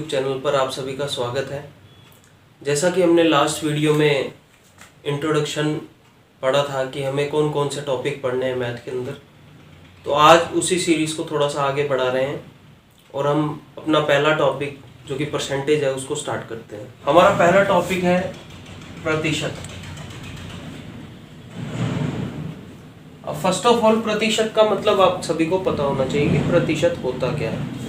YouTube channel पर आप सभी का स्वागत है। जैसा कि हमने लास्ट वीडियो में इंट्रोडक्शन पढ़ा था कि हमें कौन कौन से टॉपिक पढ़ने हैं मैथ के अंदर, तो आज उसी सीरीज़ को थोड़ा सा आगे बढ़ा रहे हैं और हम अपना पहला टॉपिक जो कि परसेंटेज है उसको स्टार्ट करते हैं। हमारा पहला टॉपिक है प्रतिशत। अब फर्स्ट ऑफ ऑल प्रतिशत का मतलब आप सभी को पता होना चाहिए कि प्रतिशत होता क्या है।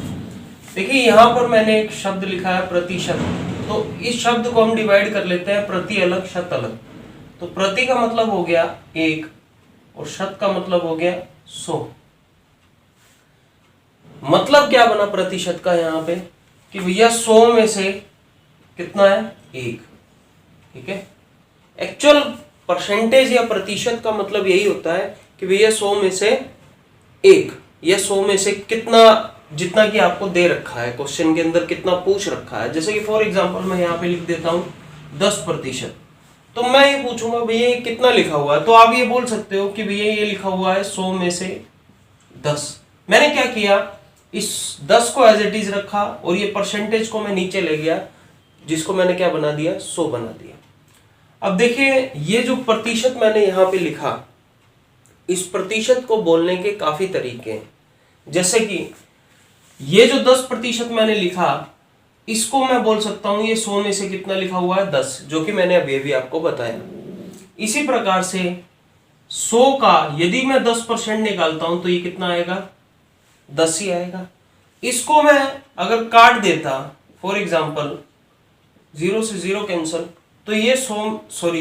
देखिए यहाँ पर मैंने एक शब्द लिखा है प्रतिशत, तो इस शब्द को हम डिवाइड कर लेते हैं प्रति अलग शत अलग। तो प्रति का मतलब हो गया 1 और शत का मतलब हो गया 100। मतलब क्या बना प्रतिशत का यहाँ पे कि भैया 100 में से कितना है 1। ठीक है, एक्चुअल परसेंटेज या प्रतिशत का मतलब यही होता है कि भैया 100 में से 1 या 100 में से कितना, जितना कि आपको दे रखा है क्वेश्चन के अंदर, कितना पूछ रखा है। जैसे कि फॉर एग्जांपल मैं यहाँ पे लिख देता हूँ 10%, तो मैं ये पूछूंगा भैया ये कितना लिखा हुआ है, तो आप ये बोल सकते हो कि भैया ये लिखा हुआ है 100 में से 10। मैंने क्या किया, इस 10 को एज इट इज रखा और ये परसेंटेज को मैं नीचे ले गया, जिसको मैंने क्या बना दिया 100 बना दिया। अब देखिए ये जो प्रतिशत मैंने यहाँ पे लिखा, इस प्रतिशत को बोलने के काफी तरीके हैं। जैसे कि ये जो 10% मैंने लिखा, इसको मैं बोल सकता हूं ये 100 में से कितना लिखा हुआ है 10, जो कि मैंने अभी अभी आपको बताया। इसी प्रकार से 100 का यदि मैं 10% निकालता हूं तो ये कितना आएगा 10 ही आएगा। इसको मैं अगर काट देता, फॉर एग्जाम्पल 0 से 0 कैंसल, तो ये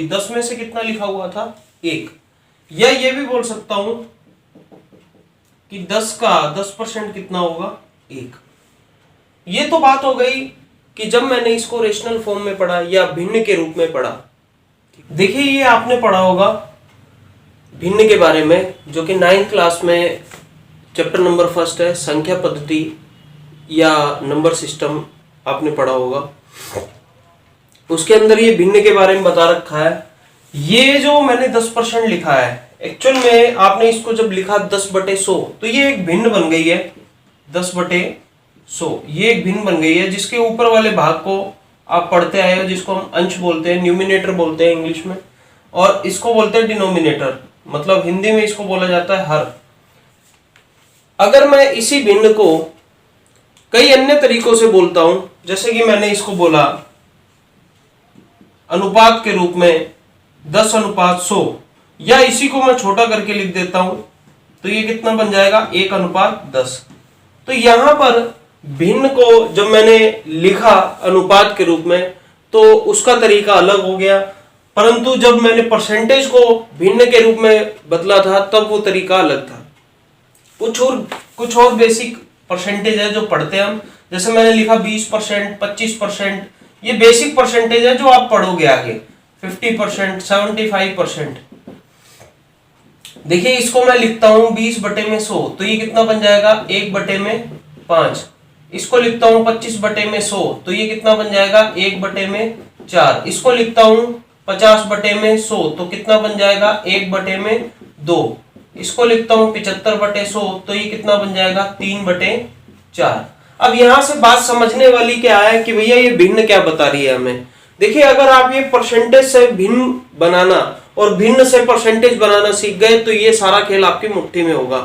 10 में से कितना लिखा हुआ था 1। या ये भी बोल सकता हूं कि 10 का 10% कितना होगा 1। ये तो बात हो गई कि जब मैंने इसको रेशनल फॉर्म में पढ़ा या भिन्न के रूप में पढ़ा। देखिए ये आपने पढ़ा होगा भिन्न के बारे में, जो कि 9th क्लास में चैप्टर नंबर 1 है, संख्या पद्धति या नंबर सिस्टम आपने पढ़ा होगा। उसके अंदर ये भिन्न के बारे में बता रखा है। ये जो मैंने 10% लिखा है, एक्चुअल में आपने इसको जब लिखा 10/100, तो ये एक भिन्न बन गई है 10/100। ये एक भिन्न बन गई है जिसके ऊपर वाले भाग को आप पढ़ते आए हो, जिसको हम अंश बोलते हैं, न्यूमिनेटर बोलते हैं इंग्लिश में, और इसको बोलते हैं डिनोमिनेटर, मतलब हिंदी में इसको बोला जाता है हर। अगर मैं इसी भिन्न को कई अन्य तरीकों से बोलता हूं, जैसे कि मैंने इसको बोला अनुपात के रूप में 10/100, या इसी को मैं छोटा करके लिख देता हूं, तो ये कितना बन जाएगा 1/10। तो यहां पर भिन्न को जब मैंने लिखा अनुपात के रूप में तो उसका तरीका अलग हो गया, परंतु जब मैंने परसेंटेज को भिन्न के रूप में बदला था तब वो तरीका अलग था। कुछ और बेसिक परसेंटेज है जो पढ़ते हैं हम, जैसे मैंने लिखा 20%, 25%, ये बेसिक परसेंटेज है जो आप पढ़ोगे आगे। 50%, 75%। देखिए इसको मैं लिखता हूं 20/100, तो ये कितना बन जाएगा 1/5। इसको लिखता हूं 25/100, तो ये कितना बन जाएगा 1/4। इसको लिखता हूं 50/100, तो कितना बन जाएगा 1/2। इसको लिखता हूं 75/100, तो ये कितना बन जाएगा 3/4। अब यहां से बात समझने वाली क्या है कि भैया ये भिन्न क्या बता रही है हमें। देखिए अगर आप ये परसेंटेज से भिन्न बनाना और भिन्न से परसेंटेज बनाना सीख गए तो ये सारा खेल आपकी मुट्ठी में होगा,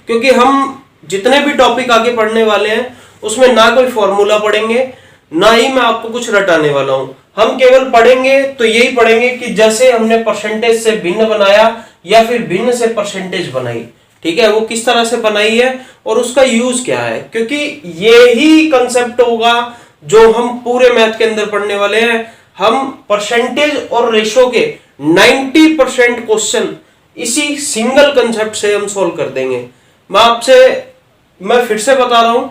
क्योंकि हम जितने भी टॉपिक आगे पढ़ने वाले हैं उसमें ना कोई फॉर्मूला पढ़ेंगे, ना ही मैं आपको कुछ रटाने वाला हूं। हम केवल पढ़ेंगे तो यही पढ़ेंगे कि जैसे हमने परसेंटेज से भिन्न बनाया या फिर भिन्न से परसेंटेज बनाई, ठीक है, वो किस तरह से बनाई है और उसका यूज क्या है, क्योंकि ये ही कंसेप्ट होगा जो हम पूरे मैथ के अंदर पढ़ने वाले हैं। हम परसेंटेज और रेशो के 90% क्वेश्चन इसी सिंगल कंसेप्ट से हम सॉल्व कर देंगे। मैं फिर से बता रहा हूं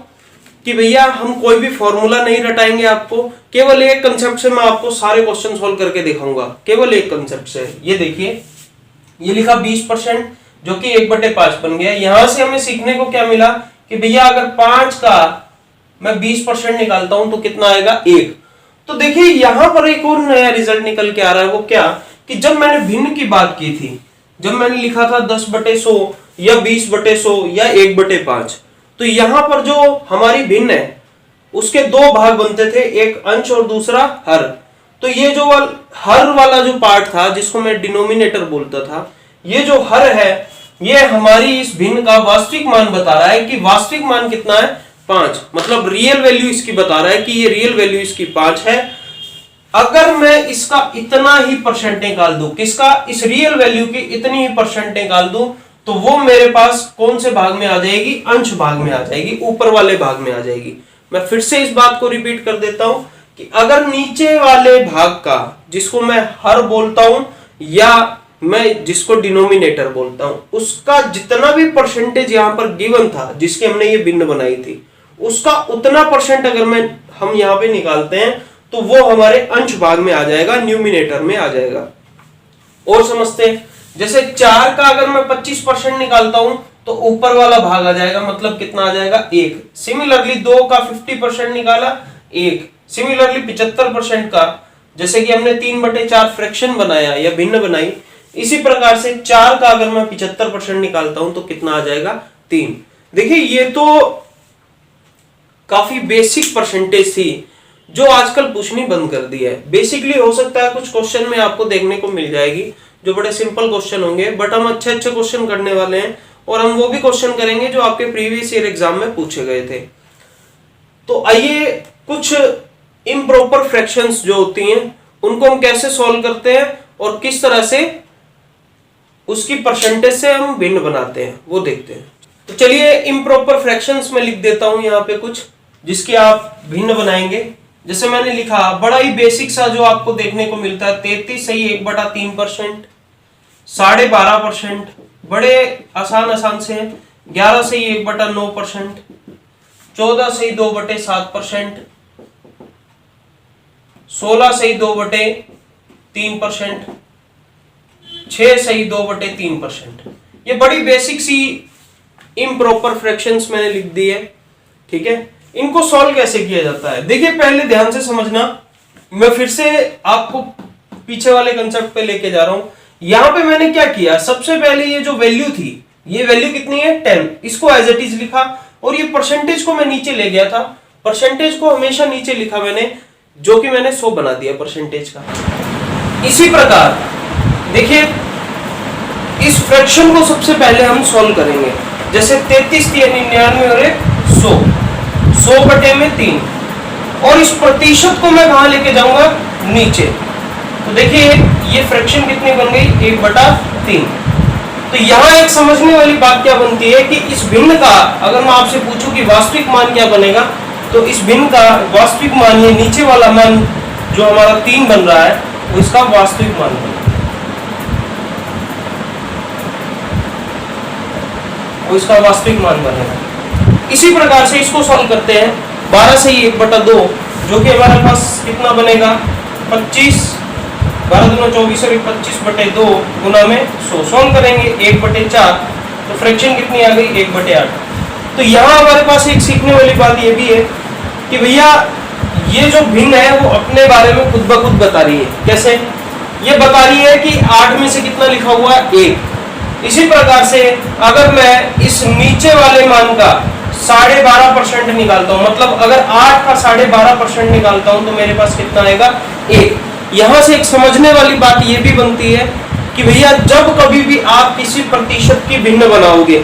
कि भैया हम कोई भी फॉर्मूला नहीं रटाएंगे आपको, केवल एक कंसेप्ट से मैं आपको सारे क्वेश्चन सॉल्व करके दिखाऊंगा, केवल एक कंसेप्ट से। ये देखिए ये लिखा 20%, जो कि 1/5 बन गया। यहां से हमें सीखने को क्या मिला कि भैया अगर 5 का मैं 20% निकालता हूं तो कितना आएगा 1। तो देखिए यहां पर एक और नया रिजल्ट निकल के आ रहा है। वो क्या कि जब मैंने भिन्न की बात की थी, जब मैंने लिखा था 10/100 या 20/100 या 1/5, तो यहां पर जो हमारी भिन्न है उसके दो भाग बनते थे, एक अंश और दूसरा हर। तो ये जो हर वाला जो पार्ट था जिसको मैं डिनोमिनेटर बोलता था, ये जो हर है ये हमारी इस भिन्न का वास्तविक मान बता रहा है कि वास्तविक मान कितना है 5, मतलब रियल वैल्यू इसकी बता रहा है कि ये रियल वैल्यू इसकी 5 है। अगर मैं इसका इतना ही परसेंट निकाल दूं, किसका, इस रियल वैल्यू की इतनी ही परसेंट निकाल दूं, तो वो मेरे पास कौन से भाग में आ जाएगी, अंश भाग में आ जाएगी, ऊपर वाले भाग में आ जाएगी। मैं फिर से इस बात को रिपीट कर देता हूं कि अगर नीचे वाले भाग का, जिसको मैं हर बोलता हूं या मैं जिसको डिनोमिनेटर बोलता हूं, उसका जितना भी परसेंटेज यहां पर गिवन था जिसके हमने ये भिन्न बनाई थी, उसका उतना परसेंट अगर हम यहां पे निकालते हैं तो वो हमारे अंश भाग में आ जाएगा, न्यूमिनेटर में आ जाएगा। और समझते हैं, जैसे 4 का अगर मैं 25% निकालता हूं तो ऊपर वाला भाग आ जाएगा, मतलब कितना आ जाएगा 1। सिमिलरली 2 का 50% निकाला 1। सिमिलरली 75% का, जैसे कि हमने 3/4 फ्रैक्शन बनाया या भिन्न बनाई, इसी प्रकार से 4 का अगर मैं 75% निकालता हूं तो कितना आ जाएगा 3। देखिए ये तो काफी बेसिक परसेंटेज थी जो आजकल पूछनी बंद कर दी है। बेसिकली हो सकता है कुछ क्वेश्चन में आपको देखने को मिल जाएगी जो बड़े सिंपल क्वेश्चन होंगे, बट हम अच्छे अच्छे क्वेश्चन करने वाले हैं और हम वो भी क्वेश्चन करेंगे जो आपके प्रीवियस ईयर एग्जाम में पूछे गए थे। तो आइए कुछ इम्प्रॉपर फ्रैक्शंस जो होती हैं उनको हम कैसे सॉल्व करते हैं और किस तरह से उसकी परसेंटेज से हम भिन्न बनाते हैं वो देखते हैं। तो चलिए इम्प्रॉपर फ्रैक्शंस में लिख देता हूं यहाँ पे कुछ जिसके आप भिन्न बनाएंगे। जैसे मैंने लिखा, बड़ा ही बेसिक सा जो आपको देखने को मिलता है, 33 सही 1/3%, 12.5%, बड़े आसान से 11 सही 1/9%, 14 सही 2/7%, 16 सही 2/3%, 6 सही 2/3%। ये बड़ी बेसिक सी इम्प्रॉपर फ्रैक्शंस मैंने लिख दी है, ठीक है। इनको सॉल्व कैसे किया जाता है, देखिए पहले ध्यान से समझना, मैं फिर से आपको पीछे वाले कंसेप्ट पे लेके जा रहा हूं। यहां पे मैंने क्या किया, सबसे पहले ये जो वैल्यू थी, ये वैल्यू कितनी है 10, इसको एज इट इज लिखा और ये परसेंटेज को मैं नीचे ले गया था, परसेंटेज को हमेशा नीचे लिखा मैंने, जो कि मैंने 100 बना दिया परसेंटेज का। इसी प्रकार देखिए इस फ्रैक्शन को सबसे पहले हम सॉल्व करेंगे, जैसे 33 99 और 100/3, और इस प्रतिशत को मैं कहां लेके जाऊंगा, नीचे। तो देखिए ये फ्रैक्शन कितनी बन गई 1/3। तो यहां एक समझने वाली बात क्या बनती है कि इस भिन्न का अगर मैं आपसे पूछूं कि वास्तविक मान क्या बनेगा, तो इस भिन्न का वास्तविक मान, ये नीचे वाला मान जो हमारा 3 बन रहा है, वो इसका वास्तविक मान बनेगा, वो इसका वास्तविक मान बनेगा। इसी प्रकार से इसको सॉल्व करते हैं, 12 से 1/2, जो कि हमारे पास कितना बनेगा 25, 12 दूना 24 और 25/2 गुना में 100, सॉल्व करेंगे 1/4, तो फ्रैक्शन कितनी आ गई 1/8। तो यहाँ हमारे पास एक सीखने वाली बात ये भी है कि भैया ये जो भिन्न है वो अपने बारे में खुद ब खुद बता रही है। कैसे, ये बता रही है कि 8 में से कितना लिखा हुआ है 1। इसी प्रकार से अगर मैं इस नीचे वाले मान का 12.5% निकालता हूं, मतलब अगर 8 का 12.5% निकालता हूं तो मेरे पास कितना आएगा 1। यहां से एक समझने वाली बात यह भी बनती है कि भैया जब कभी भी आप किसी प्रतिशत की भिन्न बनाओगे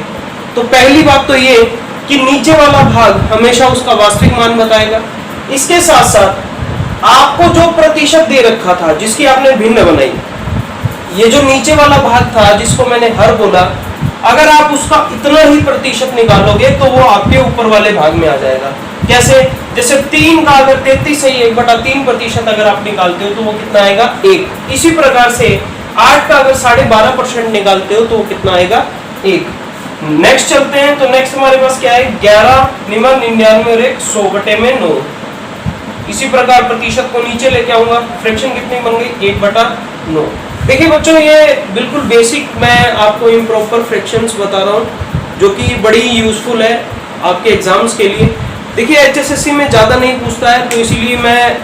तो पहली बात तो ये कि नीचे वाला भाग हमेशा उसका वास्तविक मान बताएगा। इसके साथ साथ आपको जो प्रतिशत दे रखा था जिसकी आपने भिन्न बनाई, ये जो नीचे वाला भाग था जिसको मैंने हर बोला, अगर आप उसका इतना ही प्रतिशत निकालोगे तो वो आपके ऊपर वाले भाग में आ जाएगा। कैसे, जैसे 3 का अगर 33 से 1/3% अगर आप निकालते हो तो वो कितना आएगा 1। इसी प्रकार से 8 का अगर 12.5% निकालते हो तो वो कितना आएगा 1। नेक्स्ट चलते हैं, तो नेक्स्ट हमारे पास क्या है 11 99 और 100/9। इसी प्रकार प्रतिशत को नीचे लेके आऊंगा, फ्रैक्शन कितनी बन गई 1/9। देखिए बच्चों ये बिल्कुल बेसिक मैं आपको इम्प्रॉपर फ्रैक्शंस बता रहा हूँ जो कि बड़ी यूजफुल है आपके एग्जाम्स के लिए। देखिए HSSC में ज़्यादा नहीं पूछता है तो इसीलिए मैं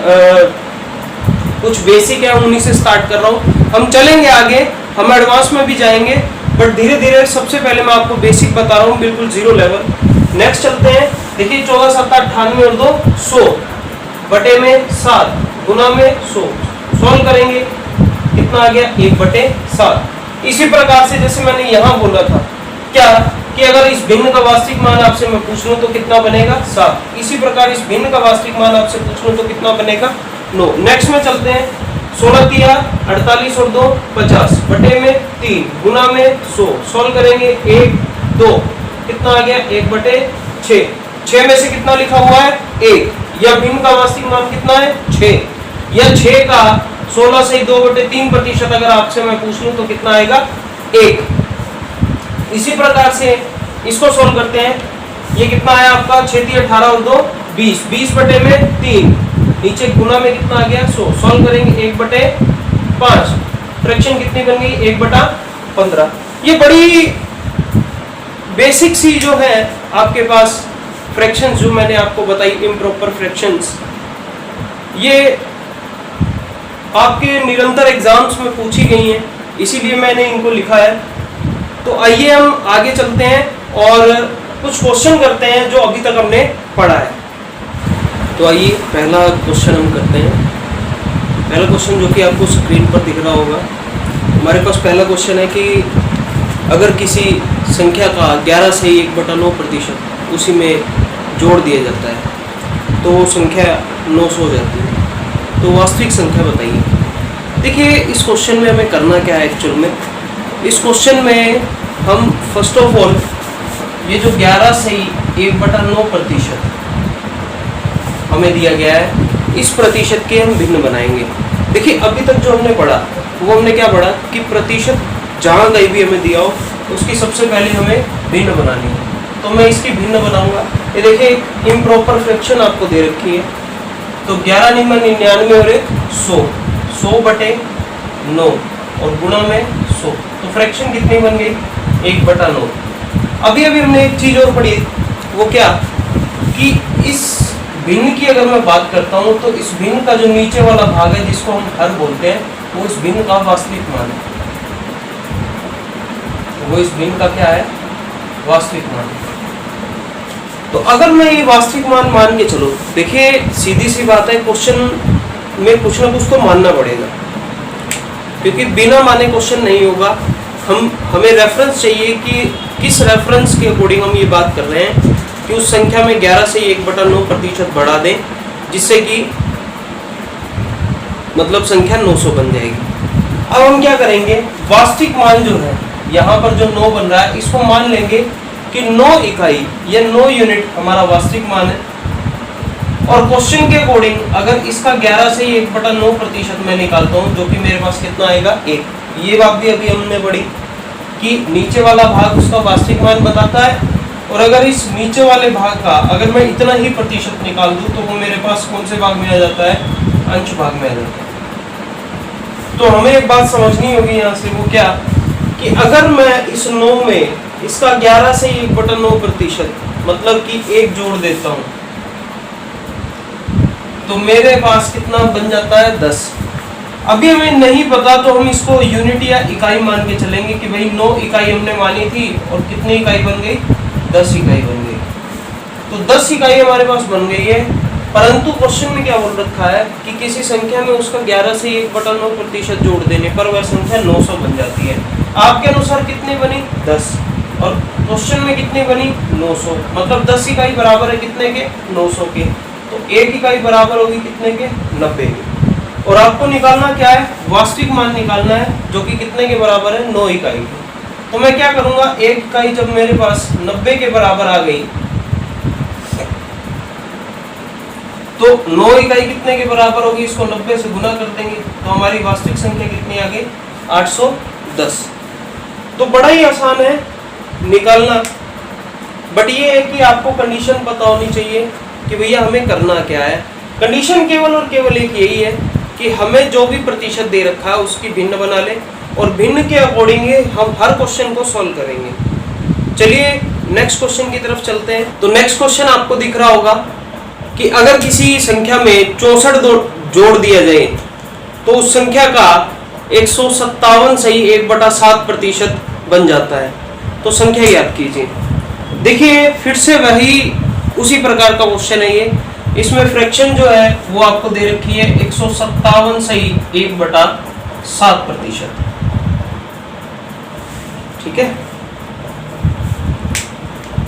कुछ बेसिक है उन्हीं से स्टार्ट कर रहा हूँ। हम चलेंगे आगे, हम एडवांस में भी जाएंगे, बट धीरे धीरे सबसे पहले मैं आपको बेसिक बता रहा हूँ, बिल्कुल 0 लेवल। नेक्स्ट चलते हैं, देखिए 14 7 98 और 2 100 बटे में 7 गुना में 100 सॉल्व करेंगे कितना आ गया 1/7। इसी प्रकार से जैसे मैंने यहाँ बोला था क्या कि अगर इस भिन्न का वास्तविक मान आपसे मैं पूछ लूं तो कितना बनेगा 7। इसी प्रकार इस भिन्न का वास्तविक मान आपसे पूछ लूं तो कितना बनेगा 9। नेक्स्ट में चलते हैं 16 किया 48 और 2 50 बटे में 3 गुना में 100 सॉल्व करेंगे 1 2 कितना आ गया 1/6। 6 में से कितना लिखा हुआ है 1 या भिन्न का वास्तविक मान कितना है 6 या 6 का 16 से 2/3% अगर आपसे मैं पूछ लूं तो कितना आएगा 1। इसी प्रकार से इसको सोल्व करते हैं ये कितना आया आपका 6 18 और 2 20 20 बटे में 3 नीचे गुना में कितना आ गया 100 सॉल्व करेंगे 1/5 फ्रैक्शन कितनी बन गई 1/15। ये बड़ी बेसिक सी जो है आपके पास फ्रैक्शंस जो मैंने आपको बताई इम्प्रॉपर फ्रैक्शंस ये आपके निरंतर एग्जाम्स में पूछी गई हैं इसीलिए मैंने इनको लिखा है। तो आइए हम आगे चलते हैं और कुछ क्वेश्चन करते हैं जो अभी तक हमने पढ़ा है। तो आइए पहला क्वेश्चन हम करते हैं। पहला क्वेश्चन जो कि आपको स्क्रीन पर दिख रहा होगा हमारे पास पहला क्वेश्चन है कि अगर किसी संख्या का 11 से 1/9% उसी में जोड़ दिया जाता है तो वो संख्या 900 हो जाती है। तो वास्तविक संख्या बताइए। देखिए इस क्वेश्चन में हमें करना क्या है एक्चुअल में इस क्वेश्चन में हम फर्स्ट ऑफ ऑल ये जो 11 से 1/9% हमें दिया गया है इस प्रतिशत के हम भिन्न बनाएंगे। देखिए अभी तक जो हमने पढ़ा वो हमने क्या पढ़ा कि प्रतिशत जहाँ कहीं भी हमें दिया हो उसकी सबसे पहले हमें भिन्न बनानी है। तो मैं इसकी भिन्न बनाऊंगा। ये देखिए इम्प्रॉपर फ्रैक्शन आपको दे रखी है तो 11 9 99 और 100 100/9 और गुणा में 100 तो फ्रैक्शन कितनी बन गई 1/9। अभी हमने एक चीज और पढ़ी वो क्या कि इस भिन्न की अगर मैं बात करता हूँ तो इस भिन्न का जो नीचे वाला भाग है जिसको हम हर बोलते हैं वो इस भिन्न का वास्तविक मान है। वो इस भिन्न का क्या है वास्तविक मान। तो अगर मैं ये वास्तविक मान के चलो देखिए सीधी सी बात है क्वेश्चन में कुछ ना कुछ तो मानना पड़ेगा क्योंकि बिना माने क्वेश्चन नहीं होगा। हमें रेफरेंस चाहिए कि किस रेफरेंस के अकॉर्डिंग हम ये बात कर रहे हैं कि उस संख्या में 11 से 1/9% बढ़ा दें जिससे कि मतलब संख्या 900 बन जाएगी। अब हम क्या करेंगे वास्तविक मान जो है यहाँ पर जो 9 बन रहा है इसको मान लेंगे कि 9 इकाई या 9 यूनिट हमारा वास्तविक मान है और क्वेश्चन के अकॉर्डिंग अगर इसका 11 से 1/9% मैं निकालता हूँ जो कि मेरे पास कितना आएगा 1। ये बात भी अभी हमने पढ़ी कि नीचे वाला भाग उसका वास्तविक मान बताता है और अगर इस नीचे वाले भाग का अगर मैं इतना ही प्रतिशत निकाल दूं तो वो मेरे पास कौन से भाग में आ जाता है अंश भाग में आ जाता है। तो हमें एक बात समझनी होगी यहाँ से वो क्या कि अगर मैं इस 9 में इसका 11 से 1/9% मतलब कि 1 जोड़ देता हूँ तो मेरे पास कितना बन जाता है 10। अभी हमें नहीं पता तो हम इसको यूनिट या इकाई मान के चलेंगे कि भाई 9 इकाई हमने मानी थी और कितनी इकाई बन गई 10 इकाई बन गई। तो 10 इकाई हमारे पास बन गई है परंतु क्वेश्चन में क्या बोल रखा है कि किसी संख्या में उसका 11 से 1/9% जोड़ देने पर वह संख्या 900 बन जाती है। आपके अनुसार कितनी बनी 10 और क्वेश्चन में कितनी बनी 900 मतलब 10 इकाई बराबर है कितने के 900 के। तो 1 इकाई बराबर होगी कितने के 90 के और आपको निकालना क्या है वास्तविक मान निकालना है जो कि कितने के बराबर है 9 इकाई के। तो मैं क्या करूंगा 1 इकाई जब मेरे पास 90 के बराबर आ गई तो 9 इकाई कितने के बराबर होगी इसको 90 से गुना कर देंगे तो हमारी वास्तविक संख्या कितनी आ गई 810। तो बड़ा ही आसान है निकालना बट ये है कि आपको कंडीशन पता होनी चाहिए कि भैया हमें करना क्या है। कंडीशन केवल और केवल एक यही है कि हमें जो भी प्रतिशत दे रखा है उसकी भिन्न बना ले और भिन्न के अकॉर्डिंग हम हर क्वेश्चन को सॉल्व करेंगे। चलिए नेक्स्ट क्वेश्चन की तरफ चलते हैं। तो नेक्स्ट क्वेश्चन आपको दिख रहा होगा कि अगर किसी संख्या में 64 जोड़ दिया जाए तो उस संख्या का 157 सही 1/7% बन जाता है। तो संख्या याद कीजिए। देखिए फिर से वही उसी प्रकार का क्वेश्चन है ये। इसमें फ्रैक्शन जो है वो आपको दे रखी है 157 सही 1/7%। ठीक है।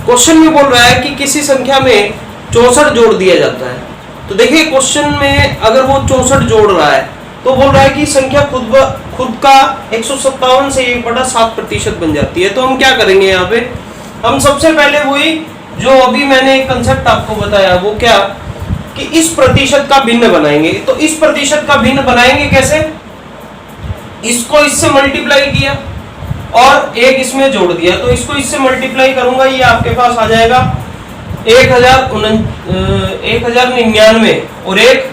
क्वेश्चन में बोल रहा है कि किसी संख्या में 64 जोड़ दिया जाता है। तो देखिए क्वेश्चन में अगर वो 64 जोड़ रहा है तो बोल रहा है कि संख्या खुद का 157 से 1/7% बन जाती है। तो हम क्या करेंगे यहाँ पे, हम सबसे पहले वही जो अभी मैंने एक कंसेप्ट आपको बताया, वो क्या कि इस प्रतिशत का भिन्न बनाएंगे। तो इस प्रतिशत का भिन्न बनाएंगे कैसे, इसको इससे मल्टीप्लाई किया और एक इसमें जोड़ दिया, तो इसको इससे मल्टीप्लाई करूंगा, ये आपके पास आ जाएगा 1099 और एक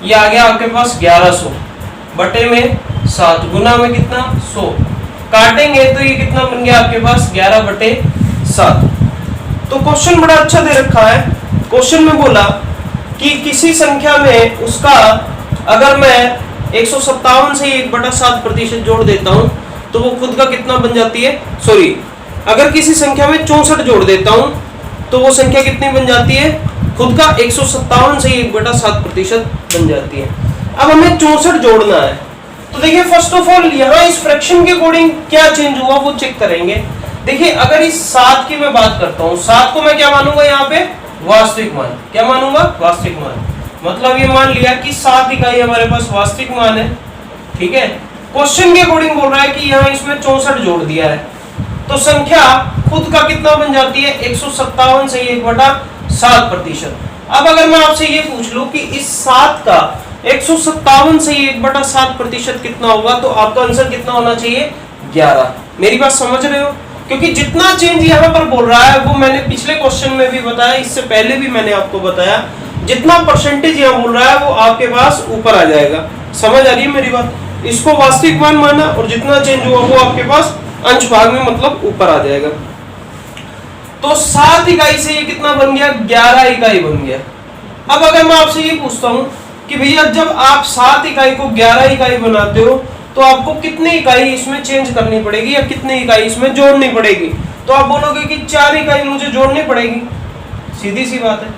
ये आ गया आपके पास 1100 बटे में 7 गुना में कितना 100, काटेंगे तो ये कितना बन गया आपके पास 11/7। तो क्वेश्चन बड़ा अच्छा दे रखा है। क्वेश्चन में बोला कि किसी संख्या में उसका अगर मैं 157 से 1/7% जोड़ देता हूं तो वो खुद का कितना बन जाती है, सॉरी अगर किसी संख्या में 64 जोड़ देता हूं तो वो संख्या कितनी बन जाती है, खुद का 157 से 1/7% बन जाती है। अब हमें 64 जोड़ना है। तो देखिए फर्स्ट ऑफ ऑल यहाँ इस फ्रैक्शन के अकॉर्डिंग क्या चेंज हुआ वो चेक करेंगे। देखिए अगर इस 7 की मैं बात करता हूँ, 7 को मैं क्या मानूंगा यहाँ पे वास्तविक मान, क्या मानूंगा वास्तविक मान, मतलब ये मान लिया कि 7 इकाई हमारे पास वास्तविक मान है। ठीक है। क्वेश्चन के अकॉर्डिंग बोल रहा है कि यहाँ इसमें 64 जोड़ दिया है तो संख्या खुद का कितना बन जाती है 157 से 1/7%। अब अगर मैं आपसे ये पूछ लूं कि इस 7 का 157 से 1/7% कितना होगा तो आपका आंसर कितना होना चाहिए 11। मेरी बात समझ रहे हो, क्योंकि जितना चेंज यहाँ पर बोल रहा है वो मैंने पिछले क्वेश्चन में भी बताया, इससे पहले भी मैंने आपको बताया, जितना परसेंटेज यहाँ बोल रहा है वो आपके पास ऊपर आ जाएगा। समझ आ रही है मेरी बात, इसको वास्तविक मान माना और जितना चेंज हुआ वो आपके पास अंश भाग में मतलब ऊपर आ जाएगा। तो 7 इकाई से ये कितना बन गया 11 इकाई बन गया। अब अगर मैं आपसे ये पूछता हूं कि भैया जब आप 7 इकाई को 11 इकाई बनाते हो तो आपको कितनी इकाई इसमें चेंज करनी पड़ेगी या कितनी इकाई इसमें जोड़नी पड़ेगी, तो आप बोलोगे कि 4 इकाई मुझे जोड़नी पड़ेगी। सीधी सी बात है,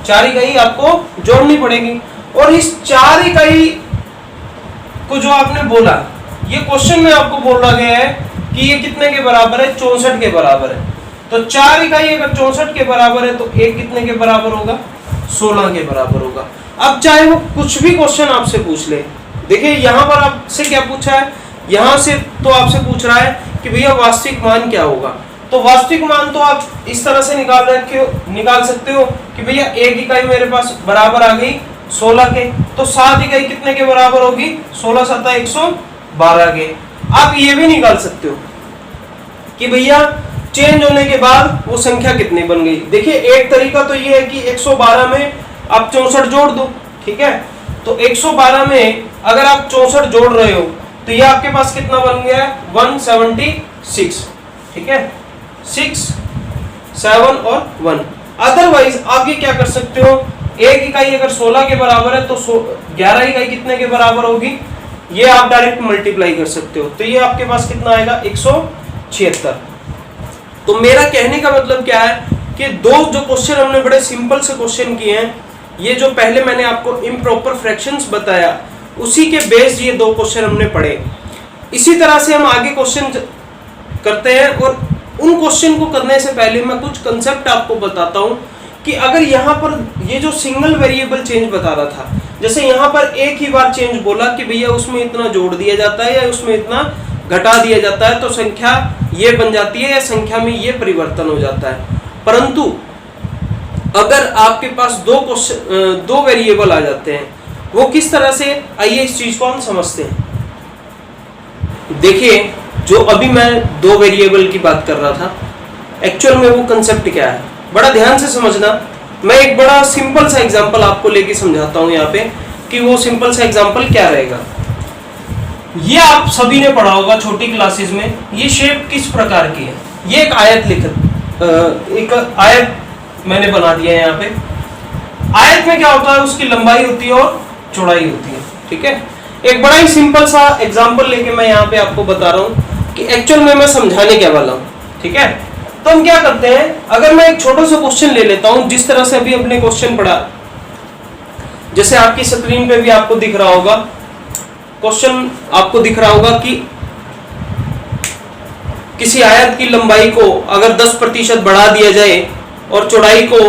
4 इकाई आपको जोड़नी पड़ेगी। और इस 4 इकाई को जो आपने बोला, ये क्वेश्चन में आपको बोला गया है कि ये कितने के बराबर है 64 के बराबर है। तो 4 इकाई अगर 64 के बराबर है तो एक कितने के बराबर होगा 16 के बराबर होगा। अब चाहे वो कुछ भी क्वेश्चन आपसे पूछ ले, देखिए यहाँ पर आपसे क्या पूछा है, यहाँ से तो आपसे पूछ रहा है कि भैया वास्तविक मान क्या होगा। तो वास्तविक मान तो आप इस तरह से निकाल सकते हो कि भैया एक इकाई मेरे पास बराबर आ गई 16 के, तो 7 इकाई कितने के बराबर होगी 16 7 112 के। आप ये भी निकाल सकते हो कि भैया चेंज होने के बाद वो संख्या कितनी बन गई। देखिए एक तरीका तो ये है कि 112 में आप 64 जोड़ दो। ठीक है। तो 112 में अगर आप 64 जोड़ रहे हो तो ये आपके पास कितना बन गया 176। ठीक है, 6 7 और 1। अदरवाइज आप ये क्या कर सकते हो, एक इकाई अगर 16 के बराबर है तो 11 इकाई कितने के बराबर होगी, ये आप डायरेक्ट मल्टीप्लाई कर सकते हो। तो ये आपके पास कितना आएगा 176। तो मेरा कहने का मतलब क्या है कि दो जो क्वेश्चन हमने बड़े सिंपल से क्वेश्चन किए हैं, ये जो पहले मैंने आपको इम्प्रॉपर फ्रैक्शंस बताया उसी के बेस्ड ये दो क्वेश्चन हमने पढ़े। इसी तरह से हम आगे क्वेश्चन करते हैं और उन क्वेश्चन को करने से पहले मैं कुछ कंसेप्ट आपको बताता हूं कि अगर यहाँ पर ये जो सिंगल वेरिएबल चेंज बता रहा था, जैसे यहाँ पर एक ही बार चेंज बोला कि भैया उसमें इतना जोड़ दिया जाता है या उसमें इतना घटा दिया जाता है तो संख्या ये बन जाती है या संख्या में ये परिवर्तन हो जाता है। परंतु अगर आपके पास दो वेरिएबल आ जाते हैं, वो किस तरह से, आइए इस चीज को हम समझते हैं। देखिए जो अभी मैं दो वेरिएबल की बात कर रहा था, एक्चुअल में वो कंसेप्ट क्या है, बड़ा ध्यान से समझना। मैं एक बड़ा सिंपल सा एग्जांपल आपको लेके समझाता हूं यहाँ पे कि वो सिंपल सा एग्जांपल क्या रहेगा। ये आप सभी ने पढ़ा होगा छोटी क्लासेस में, ये शेप किस प्रकार की है। ये एक आयत मैंने बना दिया है यहाँ पे। आयत में क्या होता है, उसकी लंबाई होती है और चौड़ाई होती है। ठीक है, एक बड़ा ही सिंपल सा एग्जांपल लेके मैं यहाँ पे आपको बता रहा हूँ कि एक्चुअल में मैं समझाने क्या वाला हूँ। ठीक है, तो हम क्या करते हैं, अगर मैं एक छोटा सा क्वेश्चन ले लेता हूं, जिस तरह से अभी अपने क्वेश्चन पढ़ा, जैसे आपकी स्क्रीन पे भी आपको दिख रहा होगा क्वेश्चन, आपको दिख रहा होगा कि किसी आयत की लंबाई को अगर 10% बढ़ा दिया जाए और चौड़ाई को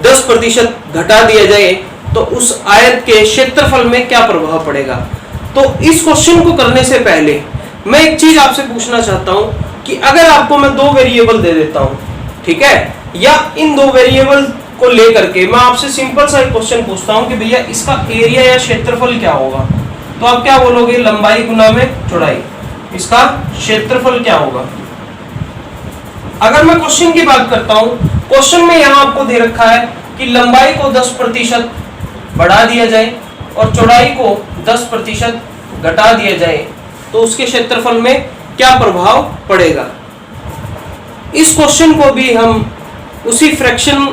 10% घटा दिया जाए तो उस आयत के क्षेत्रफल में क्या प्रभाव पड़ेगा। तो इस क्वेश्चन को करने से पहले मैं एक चीज आपसे पूछना चाहता हूं कि अगर आपको मैं 2 वेरिएबल दे देता हूं, ठीक है, या इन 2 वेरिएबल को लेकर के मैं आपसे सिंपल सा एक क्वेश्चन पूछता हूं कि भैया इसका एरिया या क्षेत्रफल क्या होगा, तो आप क्या बोलोगे, लंबाई गुना में चौड़ाई, इसका क्षेत्रफल क्या होगा। अगर मैं क्वेश्चन की बात करता हूं, क्वेश्चन में यहां आपको दे रखा है कि लंबाई को 10% बढ़ा दिया जाए और चौड़ाई को 10% घटा दिया जाए तो उसके क्षेत्रफल में क्या प्रभाव पड़ेगा। इस क्वेश्चन को भी हम उसी फ्रैक्शन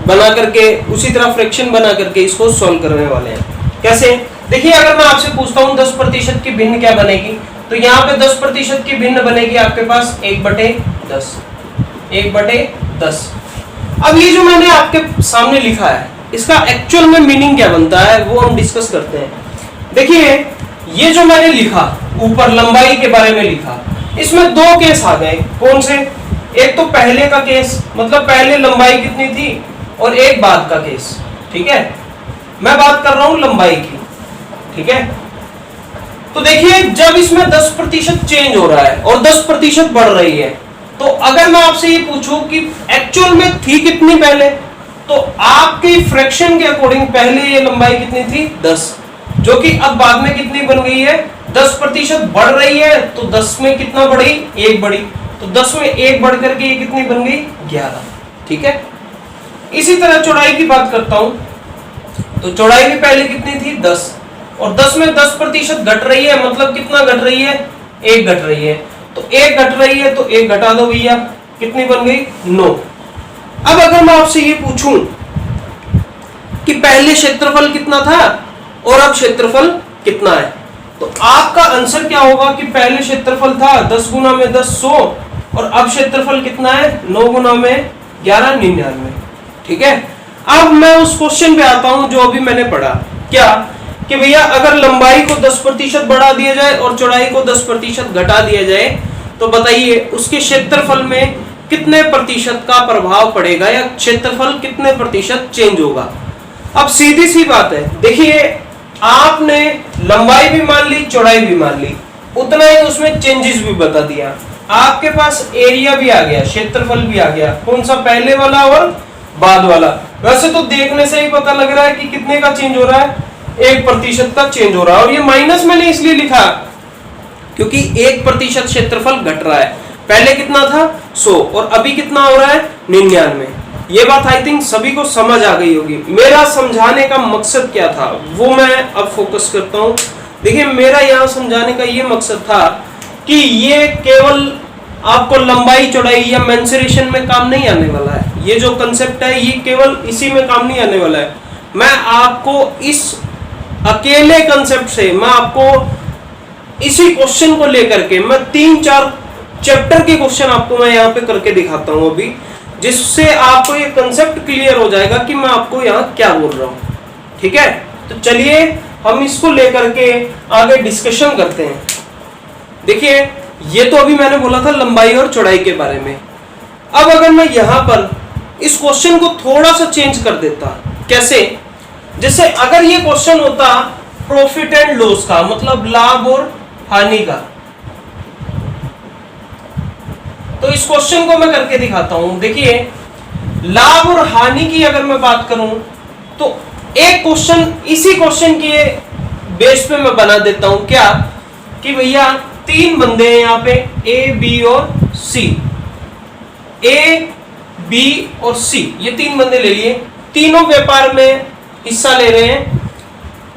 बना करके, उसी तरह फ्रैक्शन बना करके इसको सॉल्व करने वाले हैं। कैसे, देखिए अगर मैं आपसे पूछता हूं 10% की भिन्न क्या बनेगी, तो यहाँ पे 10% की भिन्न बनेगी आपके पास 1/10, 1/10। अब ये जो मैंने आपके सामने लिखा है इसका एक्चुअल में मीनिंग क्या बनता है वो हम डिस्कस करते हैं। देखिए ये जो मैंने लिखा ऊपर लंबाई के बारे में लिखा, इसमें 2 केस आ गए। कौन से, एक तो पहले का केस, मतलब पहले लंबाई कितनी थी, और एक बाद का केस, ठीक है, मैं बात कर रहा हूं लंबाई की, ठीक है। तो देखिए जब इसमें 10% चेंज हो रहा है और 10% बढ़ रही है, तो अगर मैं आपसे ये पूछूं कि एक्चुअल में थी कितनी पहले, तो आपके फ्रैक्शन के अकॉर्डिंग पहले ये लंबाई कितनी थी 10, जो कि अब बाद में कितनी बन गई है 10% बढ़ रही है, तो 10 में कितना बढ़ी, 1 बढ़ी, तो 10 में 1 बढ़ करके ये कितनी बन गई 11, ठीक है। इसी तरह चौड़ाई की बात करता हूं, तो चौड़ाई भी पहले कितनी थी 10, और 10 में 10% घट रही है, मतलब कितना घट रही है, 1 घट रही है, तो 1 घट रही है तो 1 घटा दो भैया, कितनी बन गई 9। अब अगर मैं आपसे ये पूछूं कि पहले क्षेत्रफल कितना था और अब क्षेत्रफल कितना है, तो आपका आंसर क्या होगा कि पहले क्षेत्रफल था 10 गुना में 10 100, और अब क्षेत्रफल कितना है 9 गुना में 11 99, ठीक है। अब मैं उस क्वेश्चन पे आता हूं जो अभी मैंने पढ़ा, क्या कि भैया अगर लंबाई को 10% बढ़ा दिया जाए और चौड़ाई को 10% घटा दिया जाए तो बताइए उसके क्षेत्रफल में कितने प्रतिशत का प्रभाव पड़ेगा, या क्षेत्रफल कितने प्रतिशत चेंज होगा। अब सीधी सी बात है, देखिए आपने लंबाई भी मान ली, चौड़ाई भी मान ली, उतना ही उसमें चेंजेस भी बता दिया, आपके पास एरिया भी आ गया, क्षेत्रफल भी आ गया, कौन सा, पहले वाला और बाद वाला। वैसे तो देखने से ही पता लग रहा है कि कितने का चेंज हो रहा है, 1% का चेंज हो रहा है, और ये माइनस मैंने इसलिए लिखा क्योंकि 1% क्षेत्रफल घट रहा है, पहले कितना था 100 और अभी कितना हो रहा है 99। ये बात आई थिंक सभी को समझ आ गई होगी। मेरा समझाने का मकसद क्या था वो मैं अब फोकस करता हूं। देखिए मेरा यहाँ समझाने का ये मकसद था कि ये केवल आपको लंबाई चौड़ाई या मेंसुरेशन में काम नहीं आने वाला है, ये जो कंसेप्ट है ये केवल इसी में काम नहीं आने वाला है। मैं आपको इस अकेले कंसेप्ट से, मैं आपको इसी क्वेश्चन को लेकर के मैं 3-4 चैप्टर के क्वेश्चन आपको मैं यहाँ पे करके दिखाता हूँ अभी, जिससे आपको ये कंसेप्ट क्लियर हो जाएगा कि मैं आपको यहाँ क्या बोल रहा हूँ, ठीक है। तो चलिए हम इसको लेकर के आगे डिस्कशन करते हैं। देखिए ये तो अभी मैंने बोला था लंबाई और चौड़ाई के बारे में। अब अगर मैं यहाँ पर इस क्वेश्चन को थोड़ा सा चेंज कर देता, कैसे, जैसे अगर ये क्वेश्चन होता प्रॉफिट एंड लॉस का, मतलब लाभ और हानि का, तो इस क्वेश्चन को मैं करके दिखाता हूं। देखिए लाभ और हानि की अगर मैं बात करूं तो एक क्वेश्चन इसी क्वेश्चन के बेस पे मैं बना देता हूं, क्या कि भैया 3 बंदे हैं यहाँ पे, ए बी और सी, ए बी और सी, ये 3 बंदे ले लिए, तीनों व्यापार में हिस्सा ले रहे हैं।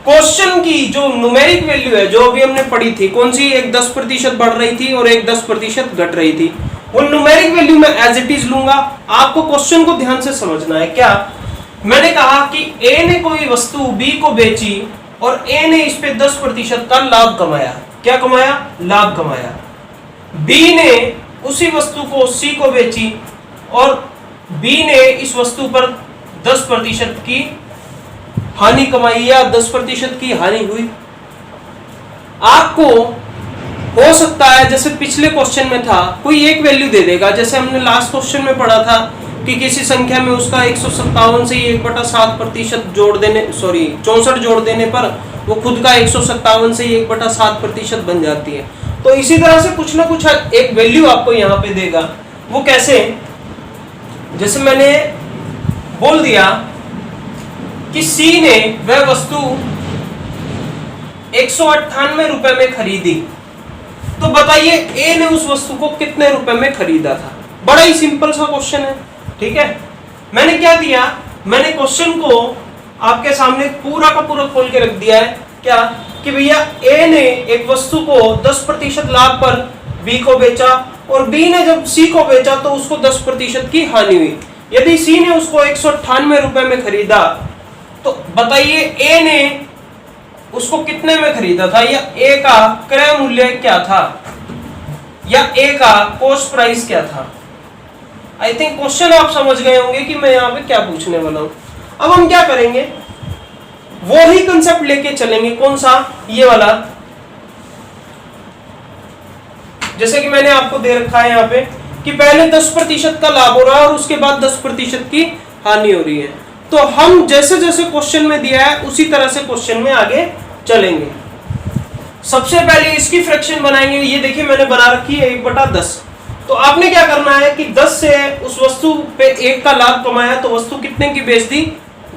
क्वेश्चन की जो न्यूमेरिक वैल्यू है जो अभी हमने पढ़ी थी, कौन सी, एक 10% बढ़ रही थी और एक 10% घट रही थी, वो न्यूमेरिक वैल्यू मैं एज इट इज लूंगा। आपको क्वेश्चन को ध्यान से समझना है। क्या मैंने कहा कि ए ने कोई वस्तु बी को बेची और ए ने इस पे 10% का लाभ कमाया, क्या कमाया, लाभ कमाया। बी ने उसी वस्तु को सी को बेची और बी ने इस वस्तु पर 10% की हानि कमाई या 10% की हानि हुई। आपको हो सकता है जैसे पिछले क्वेश्चन में था कोई एक वैल्यू दे देगा, जैसे हमने लास्ट क्वेश्चन में पढ़ा था कि किसी संख्या में उसका 157 से 1/7% जोड़ देने 64 जोड़ देने पर वो खुद का 157 से 1/7% बन जाती है। तो इसी तरह से कुछ ना कुछ एक वैल्यू आपको यहाँ पे देगा। वो कैसे? जैसे मैंने बोल दिया कि सी ने वह वस्तु 198 रुपए में खरीदी, तो बताइए ए ने उस वस्तु को कितने रुपए में खरीदा था। बड़ा ही सिंपल सा क्वेश्चन है, ठीक है। मैंने क्या दिया, मैंने क्वेश्चन को आपके सामने पूरा का पूरा खोल के रख दिया है। क्या कि भैया ए ने एक वस्तु को 10% लाभ पर बी को बेचा और बी ने जब सी को बेचा तो उसको 10% की हानि हुई। यदि सी ने उसको 198 रुपए में खरीदा तो बताइए ए ने उसको कितने में खरीदा था, या ए का क्रय मूल्य क्या था, या ए का कॉस्ट प्राइस क्या था। आई थिंक क्वेश्चन आप समझ गए होंगे कि मैं यहाँ पे क्या पूछने वाला हूं। अब हम क्या करेंगे, वो ही कंसेप्ट लेके चलेंगे। कौन सा? ये वाला। जैसे कि मैंने आपको दे रखा है यहाँ पे कि पहले 10% का लाभ हो रहा है और उसके बाद 10% की हानि हो रही है। तो हम जैसे जैसे क्वेश्चन में दिया है उसी तरह से क्वेश्चन में आगे चलेंगे। सबसे पहले इसकी फ्रैक्शन बनाएंगे। ये देखिए मैंने बना रखी है 1/10। तो आपने क्या करना है कि 10 से उस वस्तु पे 1 का लाभ कमाया तो वस्तु कितने की बेच दी?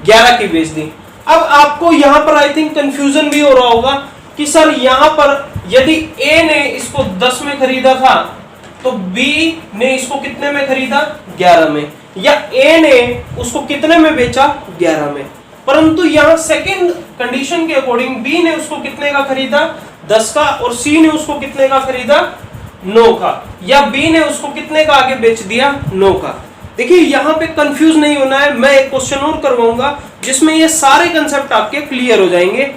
11 की बेच दी। अब आपको यहाँ पर आई थिंक कंफ्यूजन भी हो रहा होगा कि सर यहाँ पर यदि ए ने इसको 10 में खरीदा था तो बी ने इसको कितने में खरीदा? 11 में। या ए ने उसको कितने में बेचा? 11 में। परंतु यहाँ सेकंड कंडीशन के अकॉर्डिंग बी ने उसको कितने का खरीदा? 10 का, और सी ने उसको कितने का खरीदा? 9 का। या बी ने उसको कितने का आगे बेच दिया? 9 का। देखिए यहाँ पे कंफ्यूज नहीं होना है। मैं एक क्वेश्चन और करवाऊंगा जिसमें ये सारे कंसेप्ट आपके क्लियर हो जाएंगे।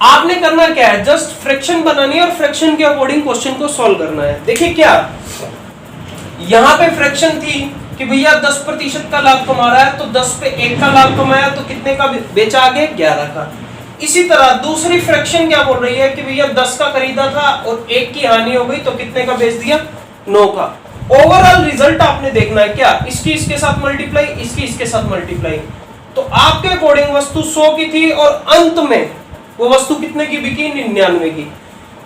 आपने करना क्या है, जस्ट फ्रैक्शन बनानी है और फ्रैक्शन के अकॉर्डिंग क्वेश्चन को सॉल्व करना है। देखिए क्या यहाँ पे फ्रैक्शन थी कि भैया 10% का लाभ कमा रहा है तो 10 पे 1 का लाभ कमाया तो कितने का बेचा आगे? 11 का। इसी तरह दूसरी फ्रैक्शन क्या बोल रही है कि भैया 10 का खरीदा था और 1 की हानि हो गई तो कितने का बेच दिया? 9 का। ओवरऑल रिजल्ट आपने देखना है क्या, इसकी इसके साथ मल्टीप्लाई, इसकी इसके साथ मल्टीप्लाई। तो आपके अकॉर्डिंग वस्तु 100 की थी और अंत में वो वस्तु कितने की बिकी? 99 की।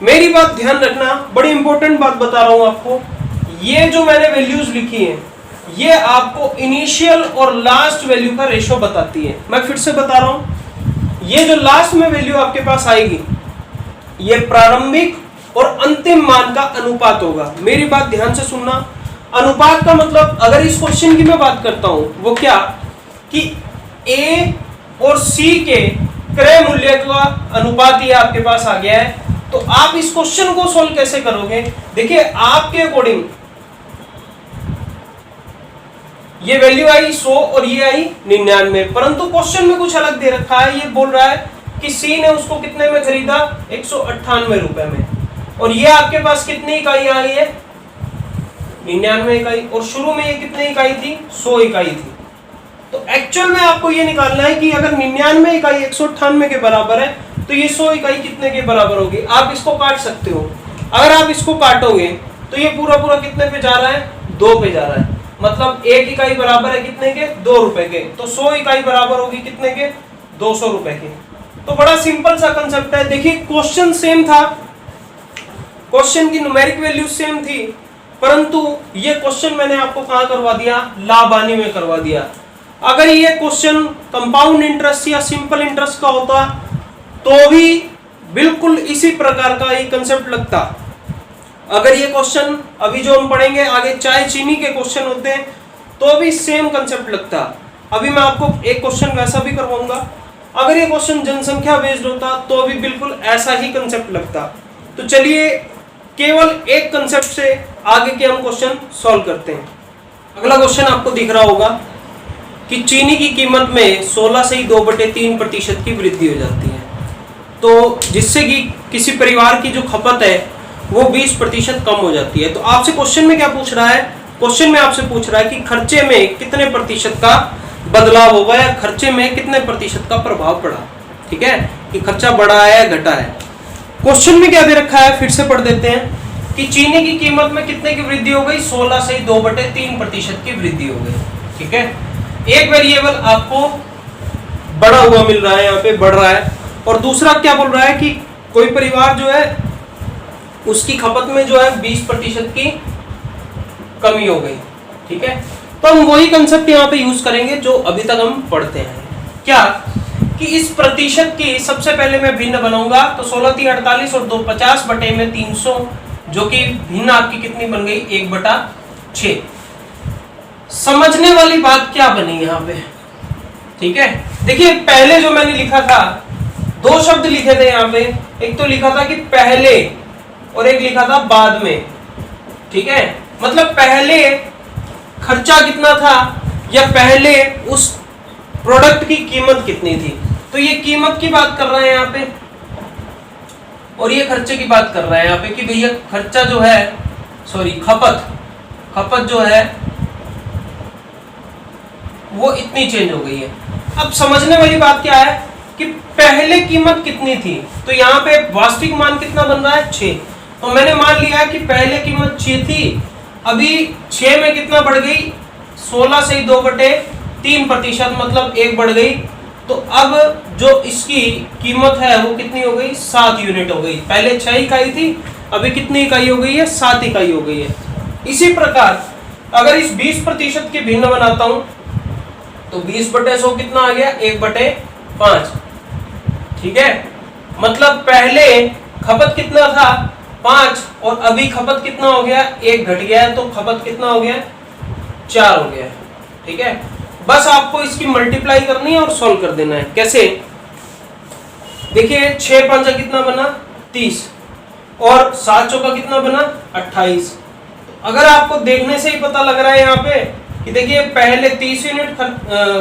मेरी बात ध्यान रखना, बड़ी इंपॉर्टेंट बात बता रहा हूं आपको। ये जो मैंने वैल्यूज लिखी है ये आपको इनिशियल और लास्ट वैल्यू का रेशो बताती है। मैं फिर से बता रहा हूं, ये जो लास्ट में वैल्यू आपके पास आएगी ये प्रारंभिक और अंतिम मान का अनुपात होगा। मेरी बात ध्यान से सुनना। अनुपात का मतलब, अगर इस क्वेश्चन की मैं बात करता हूं, वो क्या कि ए और सी के क्रय मूल्य का अनुपात ये आपके पास आ गया है। तो आप इस क्वेश्चन को सोल्व कैसे करोगे? देखिए आपके अकॉर्डिंग ये वैल्यू आई 100 और ये आई 99, परंतु क्वेश्चन में कुछ अलग दे रखा है। ये बोल रहा है कि सी ने उसको कितने में खरीदा? 198 रुपए में। और ये आपके पास कितनी इकाई आई है? 99 इकाई। और शुरू में ये कितनी इकाई थी? 100 इकाई थी। तो एक्चुअल में आपको ये निकालना है कि अगर 99 इकाई 198 के बराबर है तो ये 100 इकाई कितने के बराबर होगी। आप इसको काट सकते हो। अगर आप इसको काटोगे तो ये पूरा पूरा कितने पे जा रहा है? 2 पे जा रहा है। मतलब 1 इकाई बराबर है कितने के? 2 रुपए के। तो 100 इकाई बराबर होगी कितने के? 200 रुपए के। तो बड़ा सिंपल सा कंसेप्ट है। देखिए क्वेश्चन सेम था, क्वेश्चन की न्यूमेरिक वैल्यू सेम थी, परंतु ये क्वेश्चन मैंने आपको कहां करवा दिया? लाभ हानि में करवा दिया। अगर ये क्वेश्चन कंपाउंड इंटरेस्ट या सिंपल इंटरेस्ट का होता तो भी बिल्कुल इसी प्रकार का ये कंसेप्ट लगता। अगर ये क्वेश्चन अभी जो हम पढ़ेंगे आगे चाय चीनी के क्वेश्चन होते हैं तो भी सेम कंसेप्ट लगता। अभी मैं आपको एक क्वेश्चन वैसा भी करवाऊंगा। अगर ये क्वेश्चन जनसंख्या बेस्ड होता तो भी बिल्कुल ऐसा ही कंसेप्ट लगता। तो चलिए केवल एक कंसेप्ट से आगे के हम क्वेश्चन सॉल्व करते हैं। अगला क्वेश्चन आपको दिख रहा होगा कि चीनी की कीमत में 16 से ही 2/3% की वृद्धि हो जाती है, तो जिससे कि किसी परिवार की जो खपत है वो 20% कम हो जाती है। तो आपसे क्वेश्चन में क्या पूछ रहा है? क्वेश्चन में आपसे पूछ रहा है कि खर्चे में कितने प्रतिशत का बदलाव होगा या खर्चे में कितने प्रतिशत का प्रभाव पड़ा। ठीक है, कि खर्चा बढ़ा है या घटा है। क्वेश्चन में क्या दे रखा है, फिर से पढ़ देते हैं कि चीनी की कीमत में कितने की वृद्धि हो गई, 16 से 2/3% की वृद्धि हो गई। ठीक है, एक वेरिएबल आपको बढ़ा हुआ मिल रहा है, यहाँ पे बढ़ रहा है, और दूसरा क्या बोल रहा है कि कोई परिवार जो है उसकी खपत में जो है 20% की कमी हो गई। ठीक है, तो हम वही कंसेप्ट यहाँ पे यूज करेंगे जो अभी तक हम पढ़ते हैं, क्या कि इस प्रतिशत की सबसे पहले मैं भिन्न बनाऊंगा, तो 16 3 48 और 2 50 बटे में 300, जो कि भिन्न आपकी कितनी बन गई, 1/6। समझने वाली बात क्या बनी यहाँ पे। ठीक है, देखिए पहले जो मैंने लिखा था, दो शब्द लिखे थे यहाँ पे, एक तो लिखा था कि पहले और एक लिखा था बाद में। ठीक है, मतलब पहले खर्चा कितना था या पहले उस प्रोडक्ट की कीमत कितनी थी। तो ये कीमत की बात कर रहे हैं यहाँ पे और ये खर्चे की बात कर रहे हैं यहाँ पे कि भैया खर्चा जो है, सॉरी खपत जो है वो इतनी चेंज हो गई है। अब समझने वाली बात क्या है कि पहले कीमत कितनी थी, तो यहाँ पे वास्तविक मान कितना बन रहा है, 6। तो मैंने मान लिया है कि पहले कीमत 6 थी, अभी 6 में कितना बढ़ गई, 16 से 2/3%, मतलब 1 बढ़ गई। तो अब जो इसकी कीमत है वो कितनी हो गई, 7 यूनिट हो गई। पहले 6 इकाई थी, अभी कितनी इकाई हो गई है, 7 इकाई हो गई है। इसी प्रकार अगर इस 20% के भिन्न बनाता हूं तो 20/100 कितना आ गया, 1/5। ठीक है, मतलब पहले खपत कितना था, 5, और अभी खपत कितना हो गया, 1 घट गया है, तो खपत कितना हो गया, 4 हो गया है। ठीक है, बस आपको इसकी मल्टीप्लाई करनी है और सॉल्व कर देना है। कैसे, देखिए 6 5 कितना बना, 30, और 7 चौका कितना बना, 28। अगर आपको देखने से ही पता लग रहा है यहाँ पे कि देखिए पहले 30 यूनिट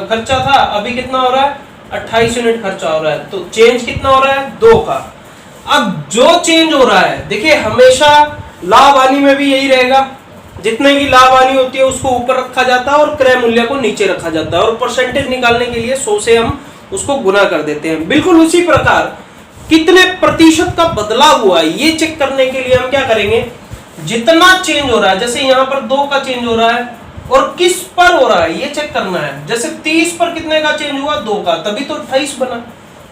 खर्चा था, अभी कितना हो रहा है, 28 यूनिट खर्चा हो रहा है। तो चेंज कितना हो रहा है, 2 का। अब जो चेंज हो रहा है, देखिए हमेशा लाभ हानि में भी यही रहेगा, जितने की लाभ हानि होती है उसको ऊपर रखा जाता है और क्रय मूल्य को नीचे रखा जाता है, और परसेंटेज निकालने के लिए 100 से हम उसको गुना कर देते हैं। बिल्कुल उसी प्रकार कितने प्रतिशत का बदलाव हुआ है ये चेक करने के लिए हम क्या करेंगे, जितना चेंज हो रहा है, जैसे यहाँ पर 2 का चेंज हो रहा है और किस पर हो रहा है ये चेक करना है। जैसे 30 पर कितने का चेंज हुआ, 2 का, तभी तो 28 बना।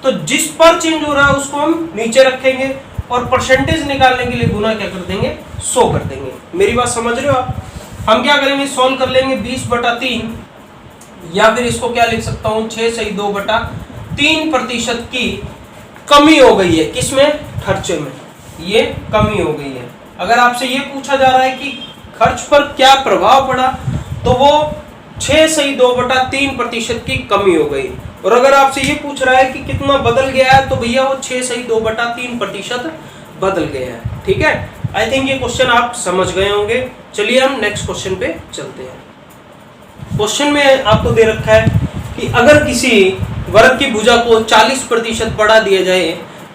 तो जिस पर चेंज हो रहा है उसको हम नीचे रखेंगे और परसेंटेज निकालने के लिए गुना क्या कर देंगे, 100 कर देंगे। मेरी बात समझ रहे हो आप। हम क्या करेंगे, सॉल्व कर लेंगे 20/3, या फिर इसको क्या लिख सकता हूं, 6 से 2/3% की कमी हो गई है, किसमें, खर्चे में, ये कमी हो गई है। अगर आपसे ये पूछा जा रहा है कि खर्च पर क्या प्रभाव पड़ा, तो वो 6 से 2/3% की कमी हो गई। और अगर आपसे ये पूछ रहा है कि कितना बदल गया है, तो भैया वो 6 से 2/3% बदल गया है। ठीक है, आई थिंक ये क्वेश्चन आप समझ गए होंगे। चलिए हम नेक्स्ट क्वेश्चन पे चलते हैं। क्वेश्चन में आपको दे रखा है कि अगर किसी वर्ग की भुजा को 40% बढ़ा दिया जाए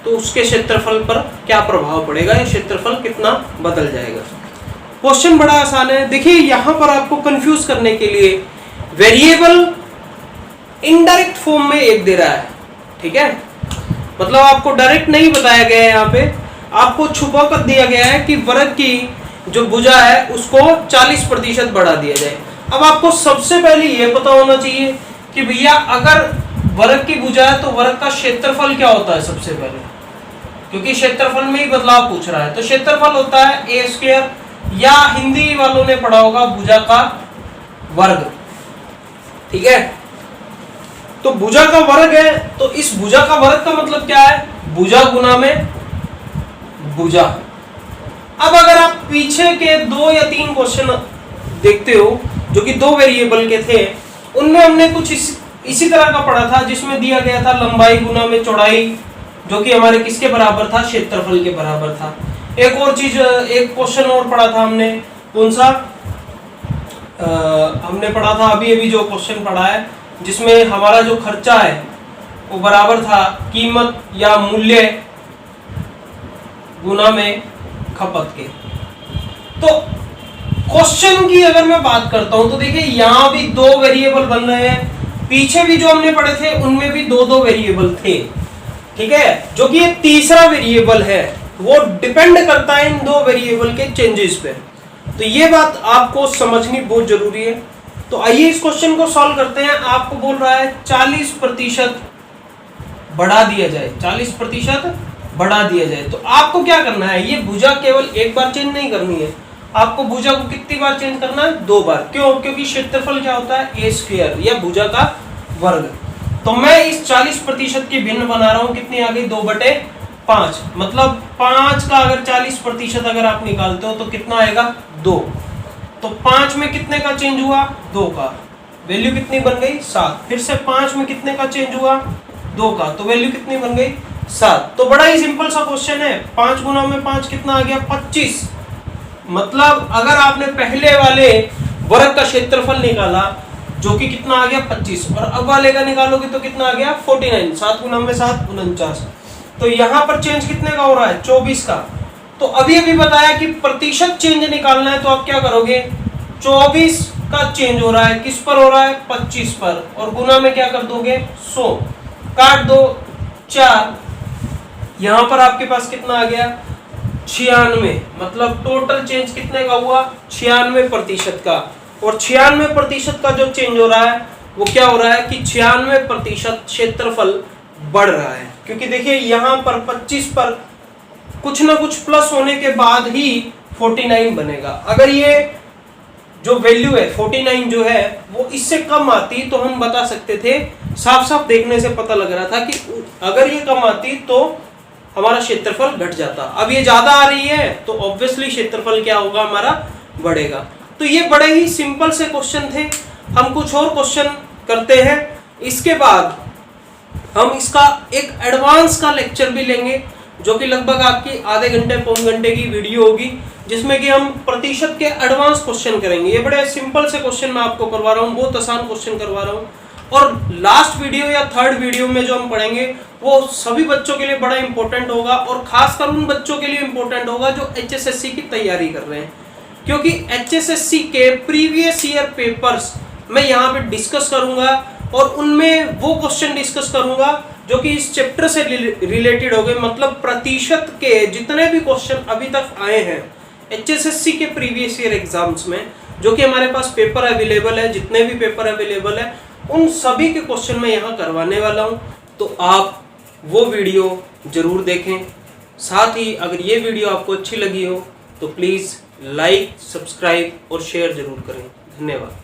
तो उसके क्षेत्रफल पर क्या प्रभाव पड़ेगा, या क्षेत्रफल कितना बदल जाएगा। क्वेश्चन बड़ा आसान है। देखिए यहां पर आपको कंफ्यूज करने के लिए वेरिएबल इनडायरेक्ट फॉर्म में एक दे रहा है। ठीक है, मतलब आपको डायरेक्ट नहीं बताया गया है, यहाँ पे आपको छुपा कर दिया गया है कि वर्ग की जो भुजा है उसको 40% बढ़ा दिया जाए। अब आपको सबसे पहले ये पता होना चाहिए कि भैया अगर वर्ग की भुजा है तो वर्ग का क्षेत्रफल क्या होता है सबसे पहले, क्योंकि क्षेत्रफल में ही बदलाव पूछ रहा है। तो क्षेत्रफल होता है a², या हिंदी वालों ने पढ़ा होगा भुजा का वर्ग। ठीक है, तो भुजा का वर्ग है, तो इस भुजा का वर्ग का मतलब क्या है, भुजा गुना में भुजा। अब अगर आप पीछे के 2 या 3 क्वेश्चन देखते हो जो कि 2 वेरिएबल के थे, उनमें हमने कुछ इसी तरह का पढ़ा था, जिसमें दिया गया था लंबाई गुना में चौड़ाई, जो कि हमारे किसके बराबर था, क्षेत्रफल के बराबर था। एक और चीज, एक क्वेश्चन और पढ़ा था हमने, कौन सा, हमने पढ़ा था अभी जो क्वेश्चन पढ़ा है, जिसमें हमारा जो खर्चा है वो बराबर था कीमत या मूल्य गुना में खपत के। तो क्वेश्चन की अगर मैं बात करता हूं तो देखिए यहां भी दो वेरिएबल बन रहे हैं, पीछे भी जो हमने पढ़े थे उनमें भी दो दो वेरिएबल थे, ठीक है। जो कि ये तीसरा वेरिएबल है वो डिपेंड करता है इन दो वेरिएबल के चेंजेस पे। तो ये बात आपको समझनी बहुत जरूरी है। तो आइए इस क्वेश्चन को सॉल्व करते हैं। आपको बोल रहा है 40% बढ़ा दिया जाए, 40% बढ़ा दिया जाए। तो आपको क्या करना है, ये भुजा केवल एक बार चेंज नहीं करनी है, आपको भुजा को कितनी बार चेंज करना है, 2 बार। क्यों? क्योंकि क्षेत्रफल क्या होता है, a² या भुजा का वर्ग। तो मैं इस 40% की भिन्न बना रहा हूं, कितनी आ गई, 2/5। मतलब 5 का अगर 40% अगर आप निकालते हो तो कितना आएगा, 2। तो 5 में कितने का चेंज हुआ, 2 का। वैल्यू कितनी बन गई, 7। फिर से 5 में कितने का चेंज हुआ, 2 का। तो वैल्यू कितनी बन गई, 7। तो बड़ा ही सिंपल सा क्वेश्चन है। 5 गुना में 5 कितना आ गया, 25। मतलब अगर आपने पहले वाले वर्ग का क्षेत्रफल निकाला जो कि कितना आ गया, 25, और अब वाले का निकालोगे तो कितना आ गया, 49। 7 गुना में 7, 49। तो यहाँ पर चेंज कितने का हो रहा है, 24 का। तो अभी अभी बताया कि प्रतिशत चेंज निकालना है, तो आप क्या करोगे, 24 का चेंज हो रहा है, किस पर हो रहा है, 25 पर, और गुना में क्या कर दोगे, 100, काट दो 4। यहां पर आपके पास कितना आ गया, 96। मतलब टोटल चेंज कितने का हुआ, 96% का। और 96% का जो चेंज हो रहा है वो क्या हो रहा है कि 96% क्षेत्रफल बढ़ रहा है। क्योंकि देखिए यहां पर 25 पर कुछ ना कुछ प्लस होने के बाद ही 49 बनेगा। अगर ये जो वैल्यू है 49 जो है वो इससे कम आती तो हम बता सकते थे, साफ साफ देखने से पता लग रहा था कि अगर ये कम आती तो हमारा क्षेत्रफल घट जाता। अब ये ज्यादा आ रही है तो ऑब्वियसली क्षेत्रफल क्या होगा, हमारा बढ़ेगा। तो ये बड़े ही सिंपल से क्वेश्चन थे। हम कुछ और क्वेश्चन करते हैं, इसके बाद हम इसका एक एडवांस का लेक्चर भी लेंगे जो कि लगभग आपकी आधे घंटे पौन घंटे की वीडियो होगी, जिसमें कि हम प्रतिशत के एडवांस क्वेश्चन करेंगे। ये बड़े सिंपल से क्वेश्चन मैं आपको करवा रहा हूँ, बहुत आसान क्वेश्चन करवा रहा हूँ। और लास्ट वीडियो या थर्ड वीडियो में जो हम पढ़ेंगे वो सभी बच्चों के लिए बड़ा इंपॉर्टेंट होगा, और खासकर उन बच्चों के लिए इंपॉर्टेंट होगा जो HSSC की तैयारी कर रहे हैं। क्योंकि HSSC के प्रीवियस ईयर पेपर्स मैं यहाँ पे डिस्कस करूंगा, और उनमें वो क्वेश्चन डिस्कस करूंगा जो कि इस चैप्टर से रिलेटेड हो गए। मतलब प्रतिशत के जितने भी क्वेश्चन अभी तक आए हैं HSSC के प्रीवियस ईयर एग्जाम्स में, जो कि हमारे पास पेपर अवेलेबल है, जितने भी पेपर अवेलेबल है उन सभी के क्वेश्चन मैं यहाँ करवाने वाला हूँ। तो आप वो वीडियो जरूर देखें। साथ ही अगर ये वीडियो आपको अच्छी लगी हो तो प्लीज़ लाइक, सब्सक्राइब और शेयर जरूर करें। धन्यवाद।